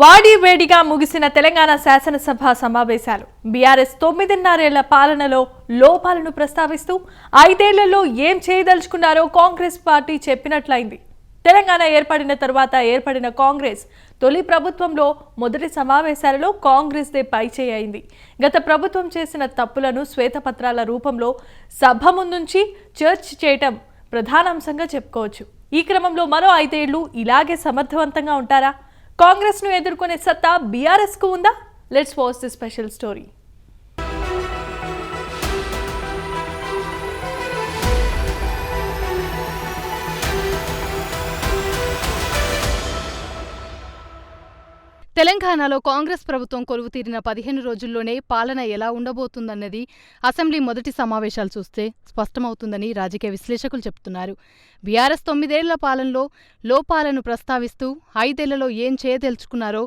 వాడివేడిగా ముగిసిన తెలంగాణ శాసనసభ సమావేశాలు బీఆర్ఎస్ 9.5 ఏళ్ల పాలనలో లోపాలను ప్రస్తావిస్తూ 5 ఏళ్లలో ఏం చేయదలుచుకున్నారో కాంగ్రెస్ పార్టీ చెప్పినట్లయింది. తెలంగాణ ఏర్పడిన తర్వాత ఏర్పడిన కాంగ్రెస్ తొలి ప్రభుత్వంలో మొదటి సమావేశాలలో కాంగ్రెస్దే పైచేయి అయింది. గత ప్రభుత్వం చేసిన తప్పులను శ్వేతపత్రాల రూపంలో సభ ముందుంచి చర్చ చేయటం ప్రధాన అంశంగా చెప్పుకోవచ్చు. ఈ క్రమంలో మరో 5 ఏళ్లు ఇలాగే సమర్థవంతంగా ఉంటారా? కాంగ్రెస్ ను ఎదుర్కొనే సత్తా బీఆర్ఎస్ కు ఉందా? Let's watch the special story. తెలంగాణలో కాంగ్రెస్ ప్రభుత్వం కొలువు తీరిన 15 రోజుల్లోనే పాలన ఎలా ఉండబోతుందన్నది అసెంబ్లీ మొదటి సమావేశాలు చూస్తే స్పష్టమవుతుందని రాజకీయ విశ్లేషకులు చెబుతున్నారు. బీఆర్ఎస్ 9 ఏళ్ల పాలనలో లోపాలను ప్రస్తావిస్తూ 5 ఏళ్లలో ఏం చేయదలుచుకున్నారో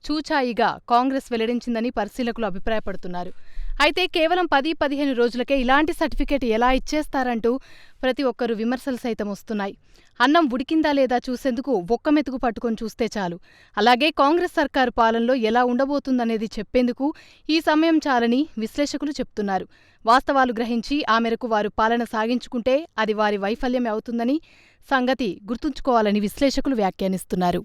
చూచాయిగా కాంగ్రెస్ వెల్లడించిందని పరిశీలకులు అభిప్రాయపడుతున్నారు. అయితే కేవలం 10-15 రోజులకే ఇలాంటి సర్టిఫికేట్ ఎలా ఇచ్చేస్తారంటూ ప్రతి ఒక్కరూ విమర్శలు సైతం వస్తున్నాయి. అన్నం ఉడికిందా లేదా చూసేందుకు ఒక్క మెతుకు పట్టుకొని చూస్తే చాలు. అలాగే కాంగ్రెస్ సర్కారు పాలనలో ఎలా ఉండబోతుందనేది చెప్పేందుకు ఈ సమయం చాలని విశ్లేషకులు చెప్తున్నారు. వాస్తవాలు గ్రహించి ఆ మేరకు వారు పాలన సాగించుకుంటే అది వారి వైఫల్యమే అవుతుందని సంగతి గుర్తుంచుకోవాలని విశ్లేషకులు వ్యాఖ్యానిస్తున్నారు.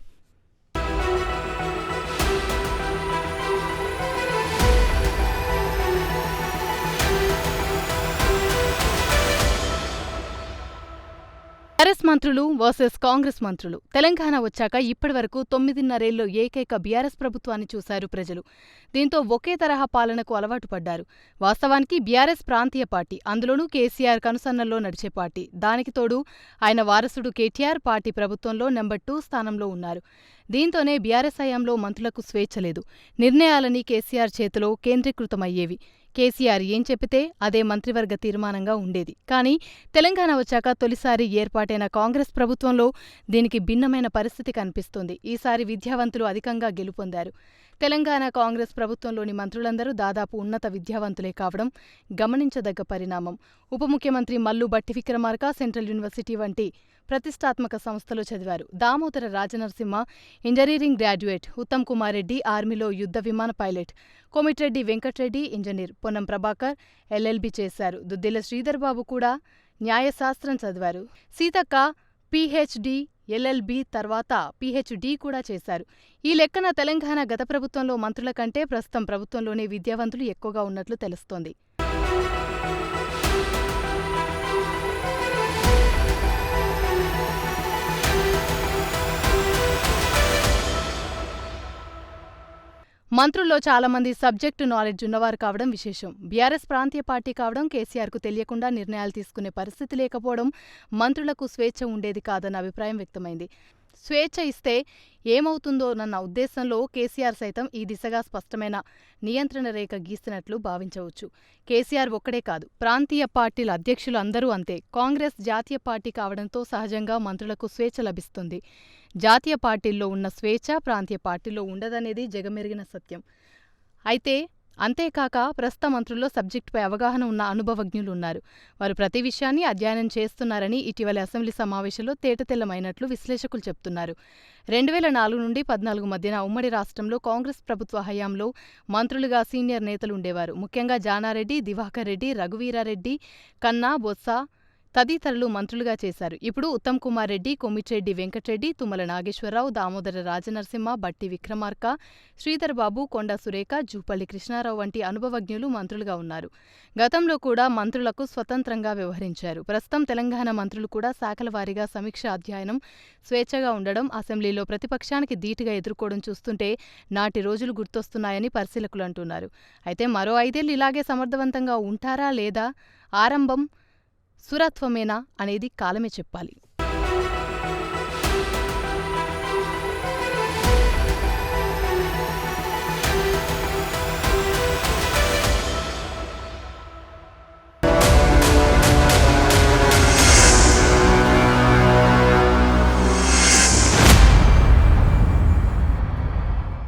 బీఆర్ఎస్ మంత్రులు వర్సెస్ కాంగ్రెస్ మంత్రులు. తెలంగాణ వచ్చాక ఇప్పటివరకు 9.5 ఏళ్లు ఏకైక బీఆర్ఎస్ ప్రభుత్వాన్ని చూశారు ప్రజలు. దీంతో ఒకే తరహా పాలనకు అలవాటు పడ్డారు. వాస్తవానికి బీఆర్ఎస్ ప్రాంతీయ పార్టీ, అందులోనూ కేసీఆర్ కనుసన్నల్లో నడిచే పార్టీ. దానికి తోడు ఆయన వారసుడు కేటీఆర్ పార్టీ ప్రభుత్వంలో నెంబర్ 2 స్థానంలో ఉన్నారు. దీంతోనే బీఆర్ఎస్ హయాంలో మంత్రులకు స్వేచ్ఛ లేదు. నిర్ణయాలని కేసీఆర్ చేతిలో కేంద్రీకృతమయ్యేవి. కేసీఆర్ ఏం చెప్పితే అదే మంత్రివర్గ తీర్మానంగా ఉండేది. కానీ తెలంగాణ వచ్చాక తొలిసారి ఏర్పాటైన కాంగ్రెస్ ప్రభుత్వంలో దీనికి భిన్నమైన పరిస్థితి కనిపిస్తోంది. ఈసారి విద్యావంతులు అధికంగా గెలుపొందారు. తెలంగాణ కాంగ్రెస్ ప్రభుత్వంలోని మంత్రులందరూ దాదాపు ఉన్నత విద్యావంతులే కావడం గమనించదగ్గ పరిణామం. ఉప ముఖ్యమంత్రి మల్లు భట్టి విక్రమార్క సెంట్రల్ యూనివర్సిటీ వంటి ప్రతిష్టాత్మక సంస్థలో చదివారు. దామోదర రాజనరసింహ ఇంజనీరింగ్ గ్రాడ్యుయేట్, ఉత్తమ్ కుమార్ రెడ్డి ఆర్మీలో యుద్ధ విమాన pilot, Komatireddy Venkatreddy engineer, Ponnam Prabhakar LLB చేశారు. దుద్దిల శ్రీధర్ బాబు కూడా న్యాయశాస్త్రం చదివారు. సీతక్క పీహెచ్డీ, ఎల్ఎల్బీ తర్వాత పీహెచ్డీ కూడా చేశారు. ఈ లెక్కన తెలంగాణ గత ప్రభుత్వంలో మంత్రుల కంటే ప్రస్తుతం ప్రభుత్వంలోనే విద్యావంతులు ఎక్కువగా ఉన్నట్లు తెలుస్తోంది. మంత్రుల్లో చాలామంది సబ్జెక్టు నాలెడ్జ్ ఉన్నవారు కావడం విశేషం. బీఆర్ఎస్ ప్రాంతీయ పార్టీ కావడం, కేసీఆర్కు తెలియకుండా నిర్ణయాలు తీసుకునే పరిస్థితి లేకపోవడం మంత్రులకు స్వేచ్ఛ ఉండేది కాదన్న అభిప్రాయం వ్యక్తమైంది. స్వేచ్ఛ ఇస్తే ఏమవుతుందోనన్న ఉద్దేశంలో కేసీఆర్ సైతం ఈ దిశగా స్పష్టమైన నియంత్రణ రేఖ గీస్తున్నట్లు భావించవచ్చు. కేసీఆర్ ఒక్కడే కాదు, ప్రాంతీయ పార్టీల అధ్యక్షులు అందరూ అంతే. కాంగ్రెస్ జాతీయ పార్టీ కావడంతో సహజంగా మంత్రులకు స్వేచ్ఛ లభిస్తుంది. జాతీయ పార్టీల్లో ఉన్న స్వేచ్ఛ ప్రాంతీయ పార్టీలో ఉండదనేది జగమెరిగిన సత్యం. అయితే అంతేకాక ప్రస్తుత మంత్రుల్లో సబ్జెక్టుపై అవగాహన ఉన్న అనుభవజ్ఞులు ఉన్నారు. వారు ప్రతి విషయాన్ని అధ్యయనం చేస్తున్నారని ఇటీవలి అసెంబ్లీ సమావేశంలో తేటతెల్లమైనట్లు విశ్లేషకులు చెబుతున్నారు. 2004 నుండి 2014 మధ్యన ఉమ్మడి రాష్ట్రంలో కాంగ్రెస్ ప్రభుత్వ హయాంలో మంత్రులుగా సీనియర్ నేతలు ఉండేవారు. ముఖ్యంగా జానారెడ్డి, దివాకర్ రెడ్డి, రఘువీరారెడ్డి, కన్నా, బొత్స తదితరులు మంత్రులుగా చేశారు. ఇప్పుడు ఉత్తమ్ కుమార్ రెడ్డి, కోమిటిరెడ్డి వెంకట్రెడ్డి, తుమ్మల నాగేశ్వరరావు, దామోదర రాజనరసింహ, భట్టి విక్రమార్క, శ్రీధర్ బాబు, కొండా సురేఖ, జూపల్లి కృష్ణారావు వంటి అనుభవజ్ఞులు మంత్రులుగా ఉన్నారు. గతంలో కూడా మంత్రులకు స్వతంత్రంగా వ్యవహరించారు. ప్రస్తుతం తెలంగాణ మంత్రులు కూడా శాఖల వారీగా సమీక్ష అధ్యయనం స్వేచ్ఛగా ఉండడం, అసెంబ్లీలో ప్రతిపక్షానికి ధీటుగా ఎదుర్కోవడం చూస్తుంటే నాటి రోజులు గుర్తొస్తున్నాయని పరిశీలకులు అంటున్నారు. అయితే మరో 5 ఏళ్లు ఇలాగే సమర్థవంతంగా ఉంటారా లేదా ఆరంభం సురత్వమేనా అనేది కాలమే చెప్పాలి.